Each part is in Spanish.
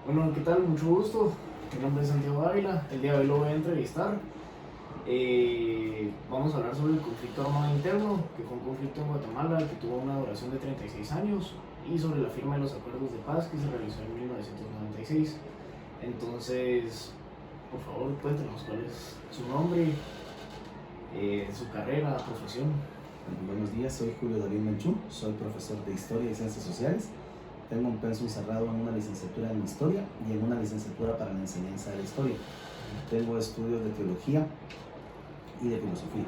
Bueno, ¿qué tal? Mucho gusto. Mi nombre es Santiago Ávila. El día de hoy lo voy a entrevistar. Vamos a hablar sobre el conflicto armado interno, que fue un conflicto en Guatemala que tuvo una duración de 36 años, y sobre la firma de los acuerdos de paz que se realizó en 1996. Entonces, por favor, cuéntenos cuál es su nombre, su carrera, profesión. Buenos días, soy Julio David Menchú, soy profesor de Historia y Ciencias Sociales. Tengo un pensum cerrado en una licenciatura en Historia y en una licenciatura para la enseñanza de la Historia. Tengo estudios de Teología y de Filosofía.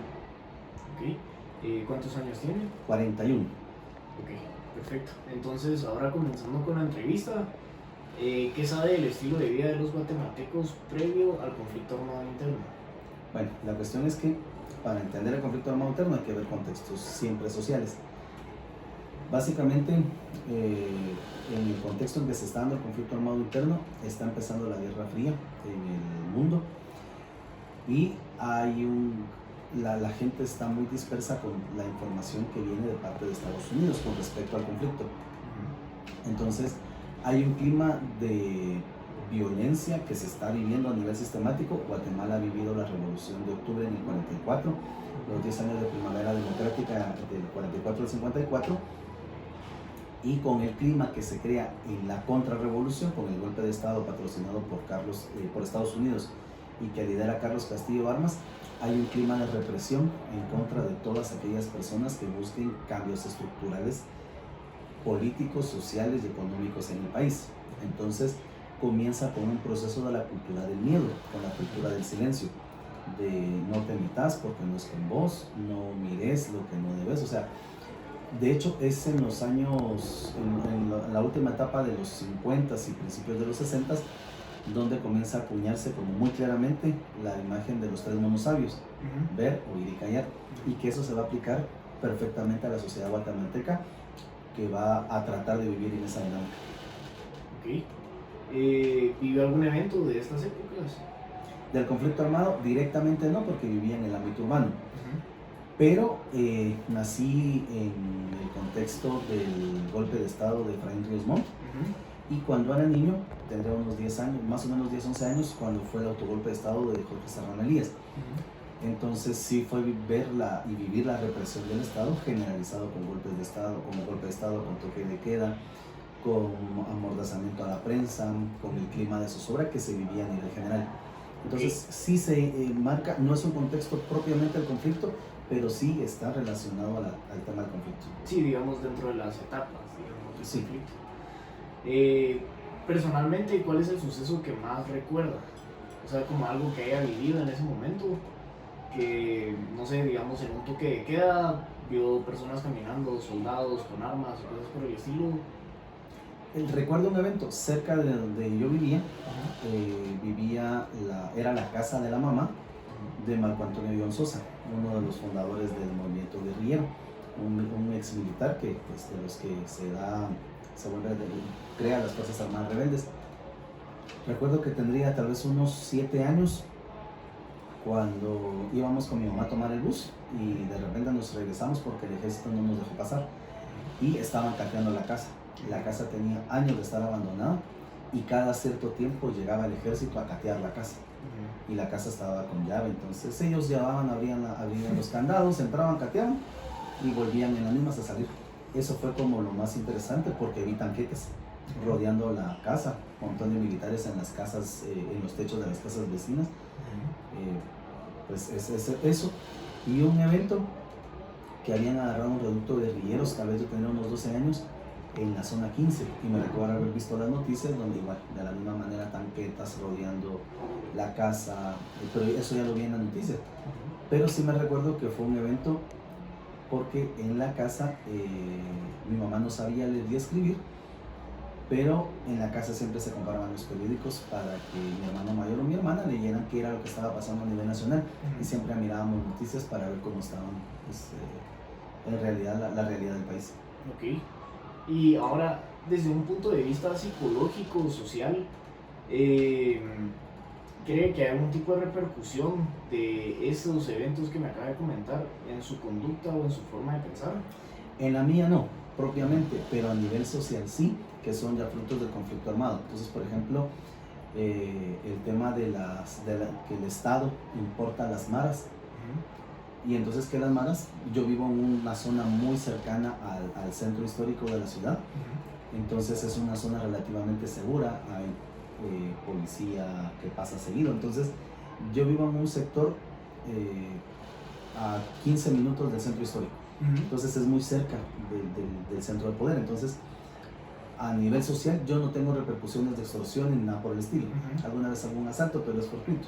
Ok. ¿Cuántos años tiene? 41. Ok, perfecto. Entonces, ahora comenzando con la entrevista, ¿qué sabe del estilo de vida de los guatemaltecos previo al conflicto armado interno? Bueno, la cuestión es que para entender el conflicto armado interno hay que ver contextos siempre sociales. Básicamente, en el contexto en que se está dando el conflicto armado interno, está empezando la Guerra Fría en el mundo y la gente está muy dispersa con la información que viene de parte de Estados Unidos con respecto al conflicto. Entonces, hay un clima de violencia que se está viviendo a nivel sistemático. Guatemala ha vivido la Revolución de Octubre en el 44, los 10 años de primavera democrática del 44 al 54, y con el clima que se crea en la contrarrevolución, con el golpe de Estado patrocinado por Estados Unidos y que lidera Carlos Castillo Armas, hay un clima de represión en contra de todas aquellas personas que busquen cambios estructurales, políticos, sociales y económicos en el país. Entonces comienza con un proceso de la cultura del miedo, con la cultura del silencio, de no te metas porque no es con vos, no mires lo que no debes. O sea, de hecho es en los años, en la última etapa de los 50 y principios de los 60, donde comienza a acuñarse como muy claramente la imagen de los tres monos sabios: ver, oír y callar, y que eso se va a aplicar perfectamente a la sociedad guatemalteca, que va a tratar de vivir en esa dinámica. Ok. ¿Vivió algún evento de estas épocas? Del conflicto armado directamente no, porque vivía en el ámbito urbano, pero nací en el contexto del golpe de estado de Efraín Ríos Montt, y cuando era niño, tendría unos 10 años, más o menos 10, 11 años, cuando fue el autogolpe de estado de Jorge Serrano Elías. Entonces sí fue verla y vivir la represión del Estado generalizado con golpes de Estado, como golpe de Estado, con toque de queda, con amordazamiento a la prensa, con el clima de zozobra que se vivía a nivel general. Entonces sí se marca, no es un contexto propiamente del conflicto, pero sí está relacionado al tema del conflicto. Sí, digamos dentro de las etapas, digamos, del Sí. conflicto. Personalmente, ¿cuál es el suceso que más recuerda? O sea, como algo que haya vivido en ese momento, que, no sé, digamos, en un toque de queda, vio personas caminando, soldados con armas, cosas por el estilo. Recuerdo un evento cerca de donde yo vivía. Era la casa de la mamá de Marco Antonio Iván Sosa, uno de los fundadores del movimiento guerrillero, un ex militar que, pues, de los que crea las Fuerzas Armadas Rebeldes. Recuerdo que tendría tal vez unos 7 años cuando íbamos con mi mamá a tomar el bus y de repente nos regresamos porque el ejército no nos dejó pasar y estaban cateando la casa. La casa tenía años de estar abandonada y cada cierto tiempo llegaba el ejército a catear la casa. Y la casa estaba con llave, entonces ellos llevaban, abrían los candados, entraban, cateaban y volvían en las mismas a salir. Eso fue como lo más interesante, porque vi tanquetes rodeando la casa, un montón de militares en las casas, en los techos de las casas vecinas. Pues eso. Y un evento que habían agarrado un reducto de guerrilleros, tal vez yo tenía unos 12 años, en la zona 15, y me recuerdo haber visto las noticias donde igual, de la misma manera, tanquetas rodeando la casa, pero eso ya lo vi en las noticias. Pero sí me recuerdo que fue un evento porque en la casa mi mamá no sabía leer y escribir, pero en la casa siempre se compraban los periódicos para que mi hermano mayor o mi hermana leyeran qué era lo que estaba pasando a nivel nacional, y siempre mirábamos noticias para ver cómo estaban, pues, en realidad la realidad del país. Ok. Y ahora, desde un punto de vista psicológico, social, ¿cree que hay algún tipo de repercusión de esos eventos que me acaba de comentar en su conducta o en su forma de pensar? En la mía no, propiamente, pero a nivel social sí, que son ya frutos del conflicto armado. Entonces, por ejemplo, el tema de que el Estado importa las maras, y entonces que las maras, yo vivo en una zona muy cercana al centro histórico de la ciudad, entonces es una zona relativamente segura, hay policía que pasa seguido, entonces yo vivo en un sector a 15 minutos del centro histórico, entonces es muy cerca del centro de poder, entonces a nivel social yo no tengo repercusiones de extorsión ni nada por el estilo, alguna vez algún asalto, pero es fortuito.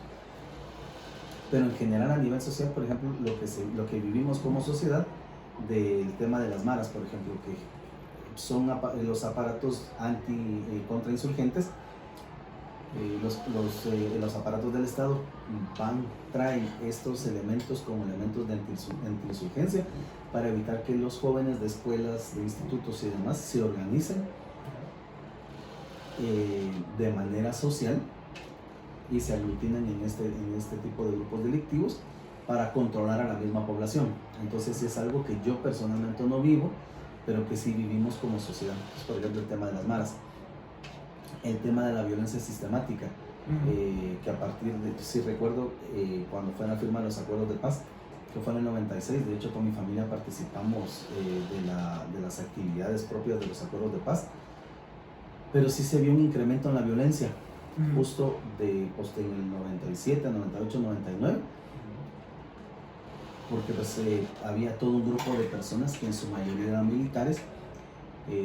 Pero en general a nivel social, por ejemplo, lo que vivimos como sociedad del tema de las maras, por ejemplo, que son los aparatos contrainsurgentes, los aparatos del Estado traen estos elementos como elementos de antiinsurgencia para evitar que los jóvenes de escuelas, de institutos y demás se organicen de manera social y se aglutinan en este tipo de grupos delictivos para controlar a la misma población. Entonces es algo que yo personalmente no vivo, pero que sí vivimos como sociedad. Pues, por ejemplo, el tema de las maras, el tema de la violencia sistemática, que a partir de, sí recuerdo cuando fue la firma de los acuerdos de paz, que fue en el 96, de hecho con mi familia participamos de las actividades propias de los acuerdos de paz, pero sí se vio un incremento en la violencia, justo en el 97, 98, 99, porque pues, había todo un grupo de personas que en su mayoría eran militares,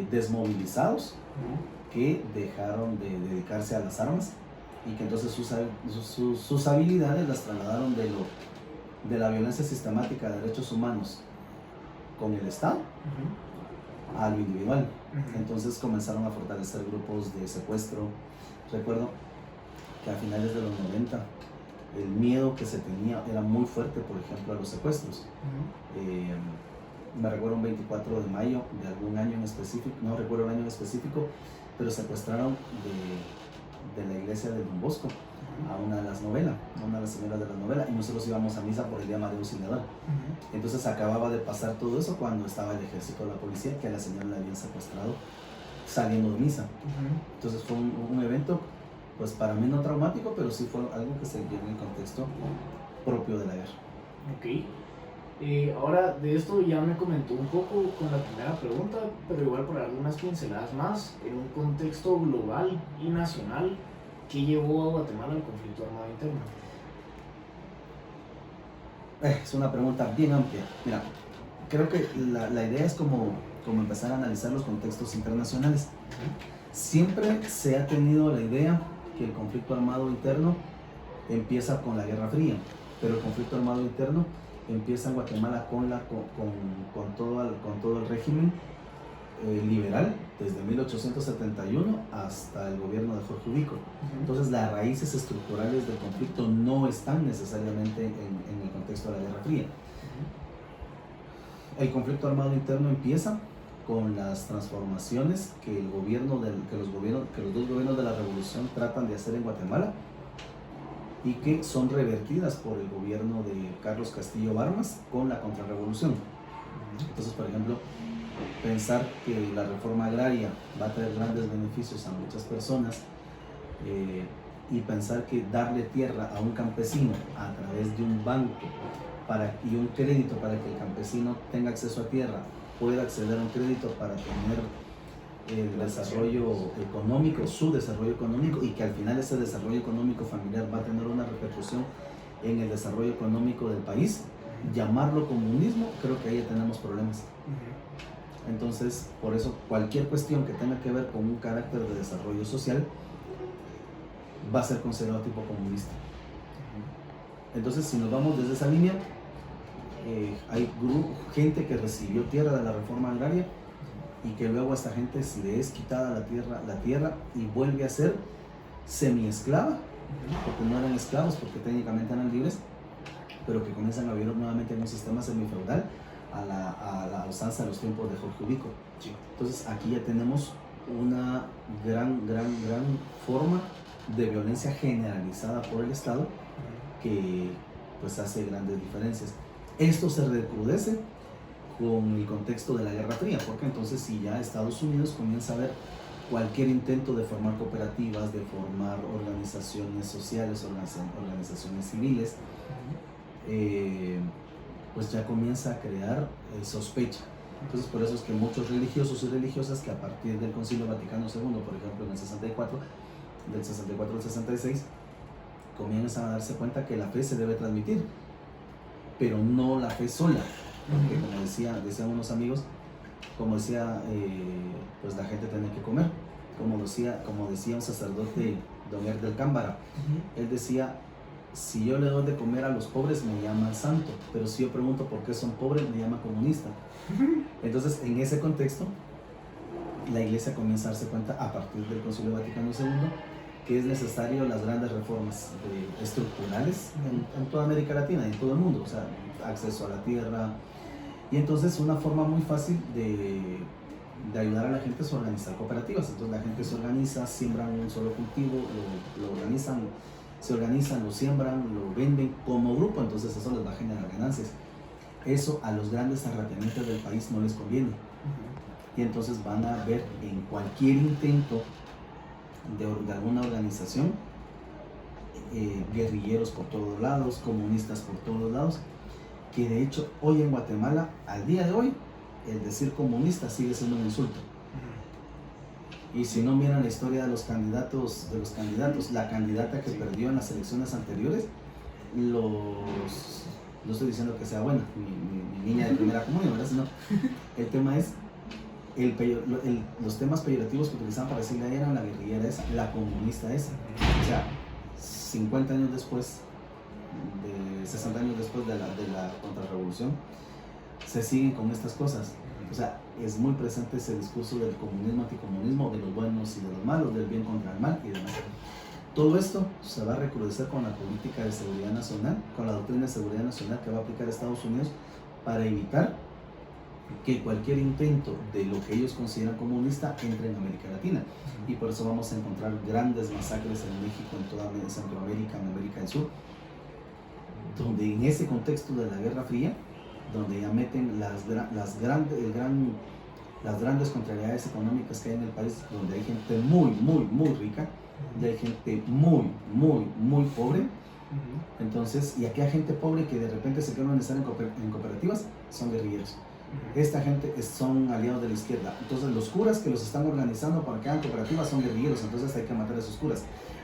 desmovilizados, que dejaron de dedicarse a las armas y que entonces sus habilidades las trasladaron de la violencia sistemática de derechos humanos con el Estado a lo individual. Entonces comenzaron a fortalecer grupos de secuestro. Recuerdo que a finales de los 90 el miedo que se tenía era muy fuerte, por ejemplo, a los secuestros. Me recuerdo un 24 de mayo de algún año en específico, no recuerdo el año en específico, pero secuestraron de la iglesia de Don Bosco a una de las novelas, a una de las señoras de la novela, y nosotros íbamos a misa por el día María Auxiliadora. Entonces acababa de pasar todo eso cuando estaba el ejército de la policía, que a la señora la habían secuestrado saliendo de misa. Entonces fue un evento, pues para mí no traumático, pero sí fue algo que se dio en el contexto propio de la guerra. Ok. Ahora de esto ya me comentó un poco con la primera pregunta, pero igual por algunas pinceladas más, en un contexto global y nacional, ¿qué llevó a Guatemala al conflicto armado interno? Es una pregunta bien amplia. Mira, creo que la idea es como empezar a analizar los contextos internacionales. Siempre se ha tenido la idea que el conflicto armado interno empieza con la Guerra Fría, pero el conflicto armado interno empieza en Guatemala con todo el régimen liberal desde 1871 hasta el gobierno de Jorge Ubico. Entonces las raíces estructurales del conflicto no están necesariamente en el contexto de la Guerra Fría. El conflicto armado interno empieza con las transformaciones que los dos gobiernos de la revolución tratan de hacer en Guatemala y que son revertidas por el gobierno de Carlos Castillo Barmas con la contrarrevolución. Entonces, por ejemplo, pensar que la reforma agraria va a traer grandes beneficios a muchas personas y pensar que darle tierra a un campesino a través de un banco y un crédito para que el campesino tenga acceso a tierra, pueda acceder a un crédito para tener el desarrollo económico, su desarrollo económico, y que al final ese desarrollo económico familiar va a tener una repercusión en el desarrollo económico del país, llamarlo comunismo, creo que ahí ya tenemos problemas. Entonces, por eso cualquier cuestión que tenga que ver con un carácter de desarrollo social va a ser considerado tipo comunista. Entonces, si nos vamos desde esa línea, hay gente que recibió tierra de la reforma agraria y que luego a esta gente se le es quitada la tierra y vuelve a ser semi-esclava, porque no eran esclavos, porque técnicamente eran libres, pero que comienzan a vivir nuevamente en un sistema semifeudal a la usanza de los tiempos de Jorge Ubico. Entonces aquí ya tenemos una gran forma de violencia generalizada por el Estado que pues hace grandes diferencias. Esto se recrudece con el contexto de la Guerra Fría, porque entonces si ya Estados Unidos comienza a ver cualquier intento de formar cooperativas, de formar organizaciones sociales, organizaciones civiles, pues ya comienza a crear sospecha. Entonces por eso es que muchos religiosos y religiosas que a partir del Concilio Vaticano II, por ejemplo en el 64, del 64 al 66, comienzan a darse cuenta que la fe se debe transmitir, pero no la fe sola, porque como decían unos amigos, como decía, pues la gente tiene que comer, como decía un sacerdote, don del Cámbara, él decía, si yo le doy de comer a los pobres me llaman santo, pero si yo pregunto por qué son pobres me llaman comunista. Entonces en ese contexto la iglesia comienza a darse cuenta a partir del Concilio Vaticano II que es necesario las grandes reformas estructurales en toda América Latina y en todo el mundo, o sea, acceso a la tierra. Y entonces una forma muy fácil de ayudar a la gente es organizar cooperativas. Entonces la gente se organiza, siembran un solo cultivo, lo organizan, se organizan, lo siembran, lo venden como grupo, entonces eso les va a generar ganancias. Eso a los grandes terratenientes del país no les conviene. Y entonces van a ver en cualquier intento de alguna organización, guerrilleros por todos lados, comunistas por todos lados, que de hecho hoy en Guatemala, al día de hoy, el decir comunista sigue siendo un insulto. Y si no miran la historia de los candidatos, la candidata que perdió en las elecciones anteriores, no estoy diciendo que sea buena, mi niña de primera comunión, ¿verdad? Sino el tema es, los temas peyorativos que utilizaban para decirle a ella eran la guerrillera esa, la comunista esa. O sea, 50 años después, 60 años después de la contrarrevolución, se siguen con estas cosas. O sea, es muy presente ese discurso del comunismo, anticomunismo, de los buenos y de los malos, del bien contra el mal y demás. Todo esto se va a recrudecer con la política de seguridad nacional, con la doctrina de seguridad nacional que va a aplicar Estados Unidos para evitar que cualquier intento de lo que ellos consideran comunista entre en América Latina. Y por eso vamos a encontrar grandes masacres en México, en toda Centroamérica, en América del Sur, donde en ese contexto de la Guerra Fría, donde ya meten las grandes contrariedades económicas que hay en el país, donde hay gente muy, muy, muy rica, y hay gente muy, muy, muy pobre. Entonces, y aquí hay gente pobre que de repente se quieren organizar en cooperativas, son guerrilleros. Esta gente son aliados de la izquierda. Entonces los curas que los están organizando para que hagan cooperativas son guerrilleros. Entonces hay que matar a esos curas,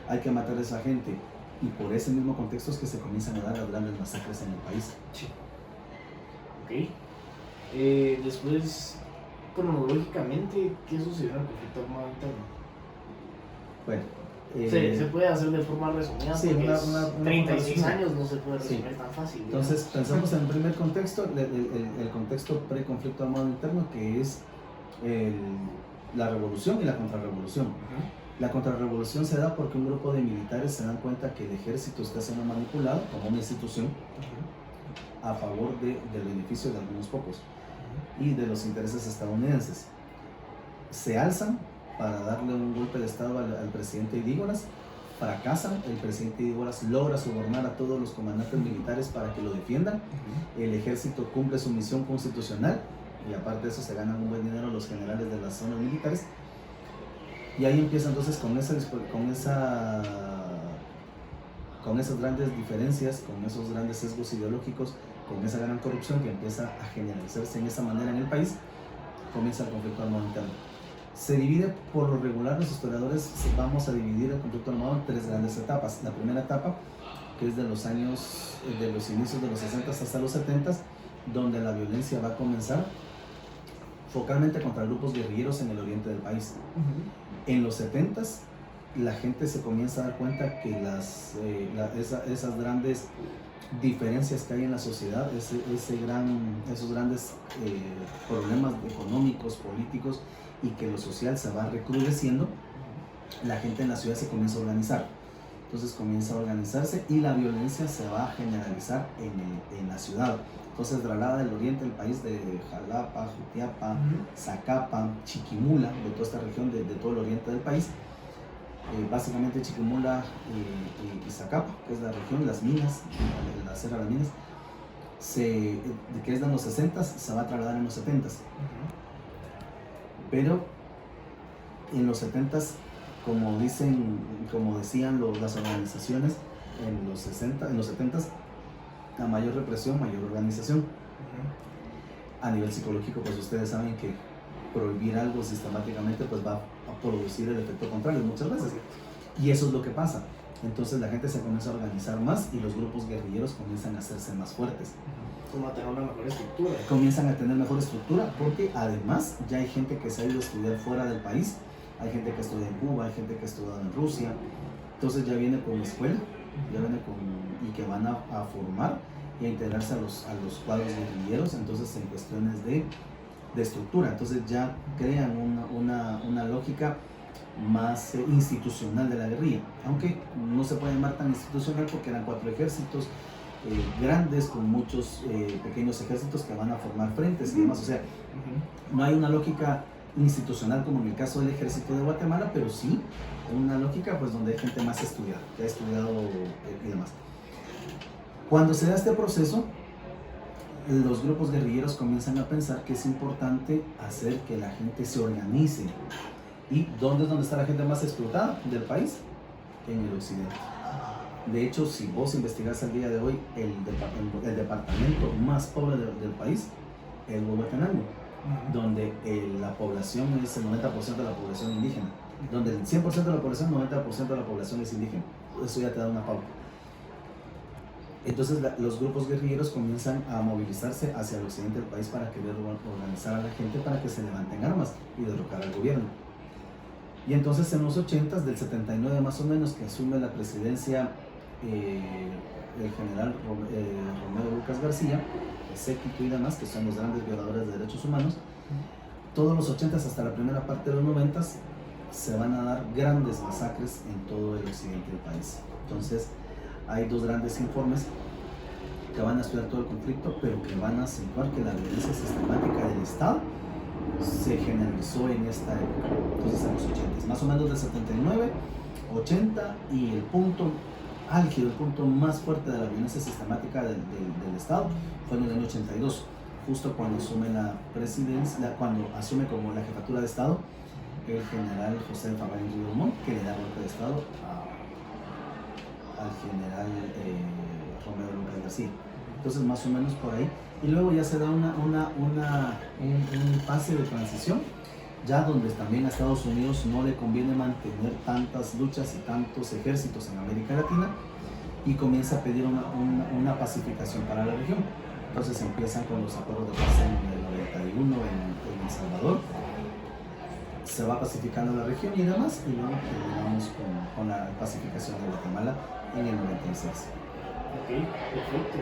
hay que matar a esa gente. Y por ese mismo contexto es que se comienzan a dar las grandes masacres en el país. Sí. Ok. Después, cronológicamente, ¿qué sucedió en el conflicto armado interno? Bueno, se puede hacer de forma resumida, sí, porque una 36 años no se puede sí. resumir tan fácil. Entonces pensamos en el primer contexto, el contexto pre-conflicto armado interno, que es la revolución y la contrarrevolución. La contrarrevolución se da porque un grupo de militares se dan cuenta que el ejército está siendo manipulado como una institución a favor del beneficio de algunos pocos y de los intereses estadounidenses. Se alzan para darle un golpe de estado al presidente Idígoras, fracasan, el presidente Idígoras logra sobornar a todos los comandantes militares para que lo defiendan, el ejército cumple su misión constitucional y aparte de eso se ganan un buen dinero los generales de las zonas militares. Y ahí empieza entonces con esas grandes diferencias, con esos grandes sesgos ideológicos, con esa gran corrupción que empieza a generalizarse en esa manera en el país, comienza el conflicto armado interno. Se divide, por lo regular, los historiadores vamos a dividir el conflicto armado en tres grandes etapas. La primera etapa, que es de los inicios de los 60 hasta los 70, donde la violencia va a comenzar focalmente contra grupos guerrilleros en el oriente del país. En los 70 la gente se comienza a dar cuenta que esas grandes diferencias que hay en la sociedad, esos grandes problemas económicos, políticos y que lo social se va recrudeciendo, la gente en la ciudad se comienza a organizar. Entonces comienza a organizarse y la violencia se va a generalizar en la ciudad. Entonces traslada del oriente del país, de Jalapa, Jutiapa, Zacapa, Chiquimula, de toda esta región, de todo el oriente del país, básicamente Chiquimula y Zacapa, que es la región, las minas, la Sierra de las Minas, que es de los 60, se va a trasladar en los 70. Pero en los 70s, como decían las organizaciones, en los 70s, a mayor represión, mayor organización. A nivel psicológico, pues ustedes saben que prohibir algo sistemáticamente pues va a producir el efecto contrario muchas veces. Y eso es lo que pasa. Entonces la gente se comienza a organizar más y los grupos guerrilleros comienzan a hacerse más fuertes. Como a tener una mejor estructura. Comienzan a tener mejor estructura porque además ya hay gente que se ha ido a estudiar fuera del país. Hay gente que estudia en Cuba, hay gente que ha estudiado en Rusia. Entonces ya viene con escuela, y que van a formar y a integrarse a los cuadros guerrilleros, entonces en cuestiones de estructura. Entonces ya crean una lógica más institucional de la guerrilla, aunque no se puede llamar tan institucional porque eran 4 ejércitos grandes con muchos pequeños ejércitos que van a formar frentes y demás. O sea, no hay una lógica institucional como en el caso del ejército de Guatemala, pero sí una lógica pues donde hay gente más estudiada, que ha estudiado y demás. Cuando se da este proceso, los grupos guerrilleros comienzan a pensar que es importante hacer que la gente se organice. ¿Y dónde es donde está la gente más explotada del país? En el occidente. De hecho, si vos investigás al día de hoy, el departamento más pobre del país es Huehuetenango, donde la población es el 90% de la población indígena, donde el 100% de la población, 90% de la población es indígena. Eso ya te da una pauta. Entonces los grupos guerrilleros comienzan a movilizarse hacia el occidente del país para querer organizar a la gente para que se levanten armas y derrocar al gobierno. Y entonces en los 80s, del 79 más o menos, que asume la presidencia el general Romero Lucas García, el séquito y demás, que son los grandes violadores de derechos humanos, todos los 80s hasta la primera parte de los 90s se van a dar grandes masacres en todo el occidente del país. Entonces hay 2 grandes informes que van a estudiar todo el conflicto, pero que van a acentuar que la violencia sistemática del Estado se generalizó en esta época, entonces en los 80s, más o menos del 79, 80, y el punto álgido, el punto más fuerte de la violencia sistemática del Estado fue en el año 82, justo cuando asume la presidencia, cuando asume como la jefatura de Estado el general José Fabián Ríos Montt, que le da golpe de Estado al general Romero Lucas García. Entonces más o menos por ahí, y luego ya se da un pase de transición, ya donde también a Estados Unidos no le conviene mantener tantas luchas y tantos ejércitos en América Latina, y comienza a pedir una pacificación para la región. Entonces empiezan con los acuerdos de paz en el 91 en El Salvador, se va pacificando la región y demás, y luego terminamos con la pacificación de Guatemala en el 96. Ok, perfecto.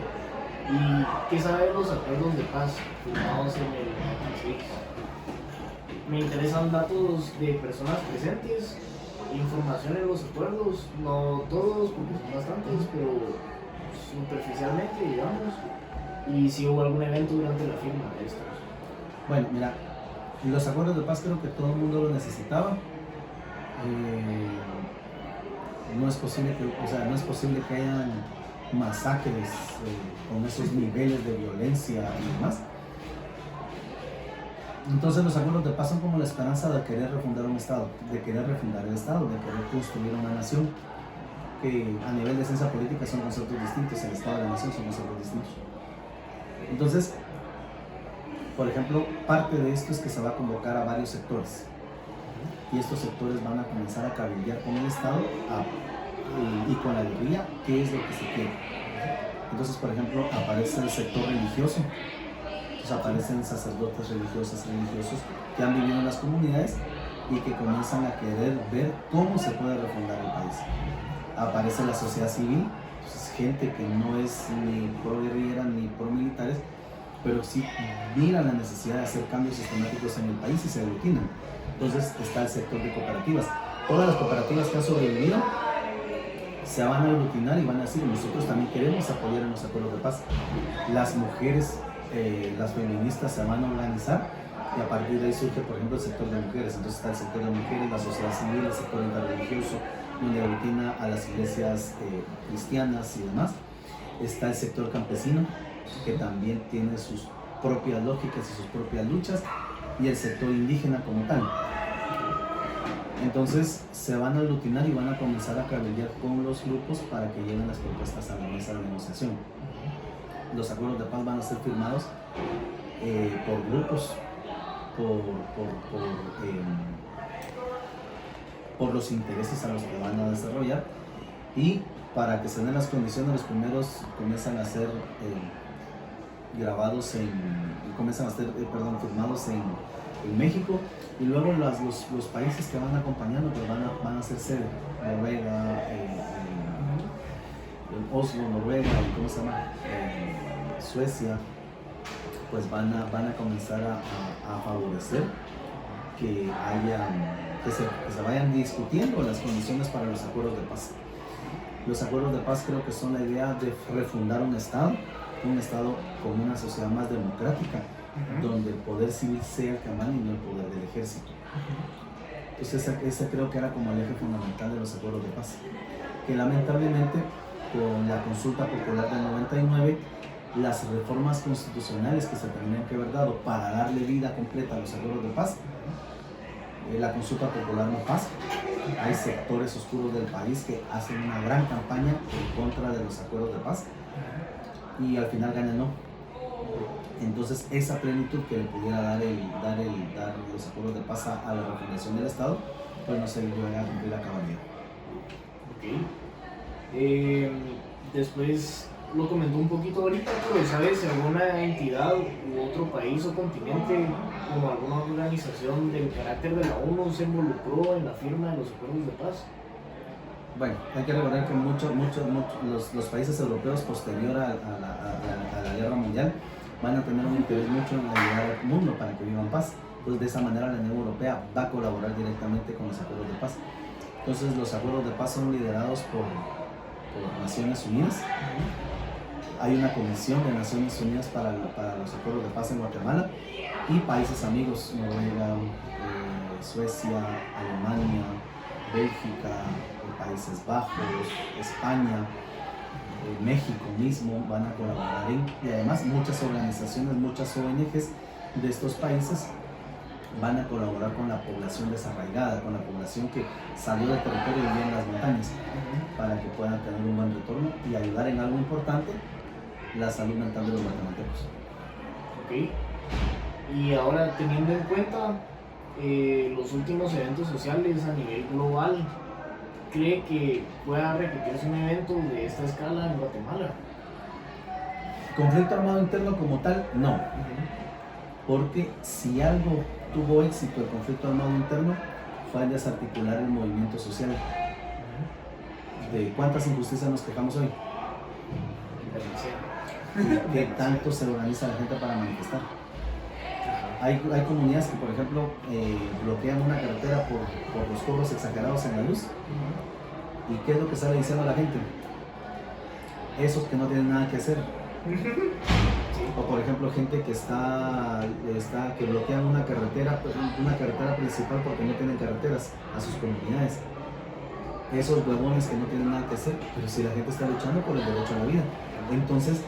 ¿Y qué sabe de los acuerdos de paz firmados en el 96? Me interesan datos de personas presentes, información en los acuerdos, no todos porque son bastantes, pero superficialmente, digamos, y si hubo algún evento durante la firma de estos. Bueno, mira, los acuerdos de paz creo que todo el mundo lo necesitaba. No es posible que hayan masacres con esos niveles de violencia y demás. Entonces los acuerdos de paz son como la esperanza de querer refundar un Estado, de querer refundar el Estado, de querer construir una nación, que a nivel de ciencia política son conceptos distintos, el Estado y la nación son conceptos distintos. Entonces, por ejemplo, parte de esto es que se va a convocar a varios sectores, y estos sectores van a comenzar a cabildear con el Estado y con la guerrilla qué es lo que se quiere. Entonces, por ejemplo, aparece el sector religioso, entonces aparecen sacerdotes religiosos que han vivido en las comunidades y que comienzan a querer ver cómo se puede refundar el país. Aparece la sociedad civil, entonces gente que no es ni pro guerrillera ni pro militares, pero sí mira la necesidad de hacer cambios sistemáticos en el país y se aglutinan. Entonces está el sector de cooperativas. Todas las cooperativas que han sobrevivido se van a aglutinar y van a decir: nosotros también queremos apoyar en los acuerdos de paz. Las mujeres, las feministas se van a organizar, y a partir de ahí surge, por ejemplo, el sector de mujeres. Entonces está el sector de mujeres, la sociedad civil, el sector interreligioso, donde aglutina a las iglesias cristianas y demás. Está el sector campesino, que también tiene sus propias lógicas y sus propias luchas, y el sector indígena como tal. Entonces se van a aglutinar y van a comenzar a cabildear con los grupos para que lleguen las propuestas a la mesa de negociación. Los acuerdos de paz van a ser firmados por grupos, por los intereses a los que van a desarrollar, y para que se den las condiciones, los primeros comienzan a ser grabados firmados en México, y luego los países que van acompañando pues van a ser sede. Noruega, Oslo, Noruega, ¿cómo se llama? Suecia, pues van a comenzar a favorecer que se vayan discutiendo las condiciones para los acuerdos de paz. Los acuerdos de paz creo que son la idea de refundar un Estado con una sociedad más democrática, donde el poder civil sea el que manda y no el poder del ejército. Entonces ese creo que era como el eje fundamental de los acuerdos de paz, que lamentablemente con la consulta popular del 99, las reformas constitucionales que se tenían que haber dado para darle vida completa a los acuerdos de paz, la consulta popular no pasa. Hay sectores oscuros del país que hacen una gran campaña en contra de los acuerdos de paz y al final gana no. Entonces esa plenitud que le pudiera dar los acuerdos de paz a la refundación del Estado, pues no se llegó a cumplir la cabalidad. Después lo comentó un poquito ahorita, pero ¿sabes si alguna entidad u otro país o continente, como alguna organización del carácter de la ONU, se involucró en la firma de los acuerdos de paz? Bueno, hay que recordar que los países europeos posterior a la guerra mundial van a tener un interés mucho en ayudar al mundo para que vivan paz. Entonces de esa manera la Unión Europea va a colaborar directamente con los acuerdos de paz. Entonces los acuerdos de paz son liderados por Naciones Unidas. Hay una comisión de Naciones Unidas para los acuerdos de paz en Guatemala y países amigos, Noruega, Suecia, Alemania, Bélgica, Países Bajos, España, México mismo van a colaborar y además muchas organizaciones, muchas ONGs de estos países van a colaborar con la población desarraigada, con la población que salió del territorio y vive en las montañas, para que puedan tener un buen retorno y ayudar en algo importante, la salud mental de los guatemaltecos. Y ahora, teniendo en cuenta los últimos eventos sociales a nivel global, ¿cree que pueda repetirse un evento de esta escala en Guatemala? Conflicto armado interno como tal, no. Porque si algo tuvo éxito el conflicto armado interno, fue el desarticular el movimiento social. ¿De cuántas injusticias nos quejamos hoy? ¿Qué tanto se organiza la gente para manifestar? Hay comunidades que, por ejemplo, bloquean una carretera por los cobros exagerados en la luz. ¿Y qué es lo que sale diciendo la gente? Esos que no tienen nada que hacer. O por ejemplo, gente que que bloquean una carretera principal porque no tienen carreteras a sus comunidades. Esos huevones que no tienen nada que hacer, pero si la gente está luchando por el derecho a la vida. Entonces,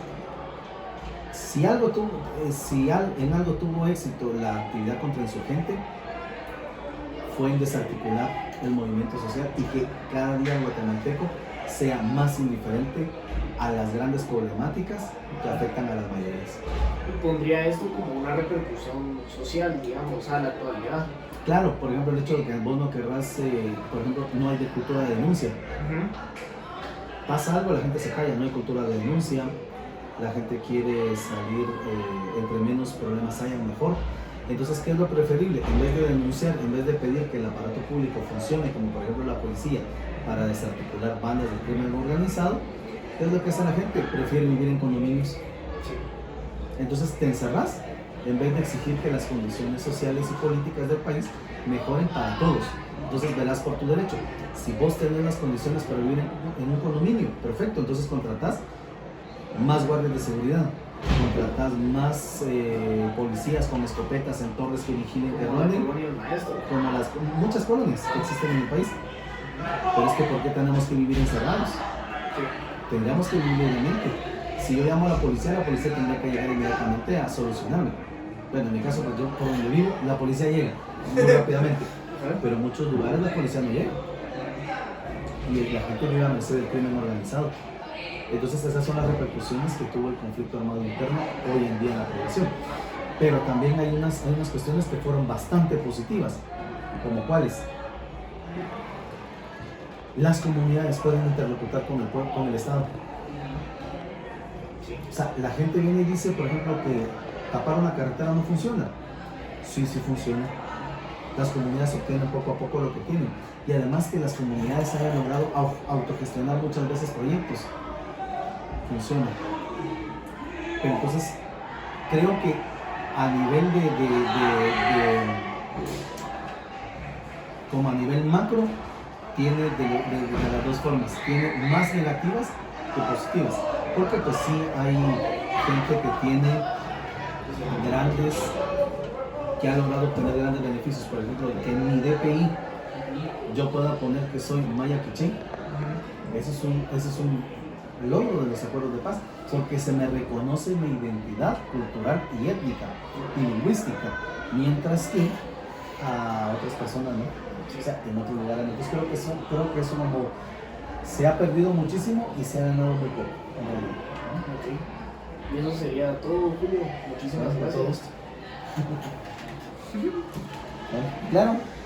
si en algo tuvo éxito la actividad contra insurgente, fue en desarticular el movimiento social y que cada día el guatemalteco sea más indiferente a las grandes problemáticas que afectan a las mayorías. ¿Y pondría esto como una repercusión social, digamos, a la actualidad? Claro, por ejemplo, el hecho de que vos no querrás, por ejemplo, no hay de cultura de denuncia. Pasa algo, la gente se calla, no hay cultura de denuncia, la gente quiere salir, entre menos problemas hayan mejor. Entonces, ¿qué es lo preferible? En vez de denunciar, en vez de pedir que el aparato público funcione, como por ejemplo la policía, para desarticular bandas de crimen organizado, ¿qué es lo que hace la gente? Prefiere vivir en condominios. Entonces te encerrás en vez de exigir que las condiciones sociales y políticas del país mejoren para todos. Entonces verás por tu derecho. Si vos tenés las condiciones para vivir en un condominio, perfecto, entonces contratás más guardias de seguridad, contratás más policías con escopetas en torres que vigilen, que roben, como muchas colonias que existen en el país. Pero es que ¿por qué tenemos que vivir encerrados? Tendríamos que vivir libremente. Si yo llamo a la policía tendría que llegar inmediatamente a solucionarme. Bueno, en mi caso, pues yo por donde vivo, la policía llega muy rápidamente. pero en muchos lugares la policía no llega y la gente vive a merced del crimen organizado. Entonces esas son las repercusiones que tuvo el conflicto armado interno hoy en día en la población. Pero también hay unas cuestiones que fueron bastante positivas, como cuáles. Las comunidades pueden interlocutar con el Estado. O sea, la gente viene y dice, por ejemplo, que tapar una carretera no funciona. Sí, sí funciona. Las comunidades obtienen poco a poco lo que tienen. Y además que las comunidades hayan logrado autogestionar muchas veces proyectos. Funciona. Pero entonces, creo que a nivel como a nivel macro, tiene de las dos formas. Tiene más negativas que positivas. Porque pues sí hay gente que tiene que ha logrado obtener grandes beneficios. Por ejemplo, que en mi DPI yo pueda poner que soy maya quiché. Ese es un logro de los acuerdos de paz, porque se me reconoce mi identidad cultural y étnica y lingüística, mientras que a otras personas no. O sea, en otros lugares no. Entonces creo que eso como se ha perdido muchísimo y se ha ganado muy poco. Okay. Y eso sería todo, Julio. Muchísimas gracias. Claro.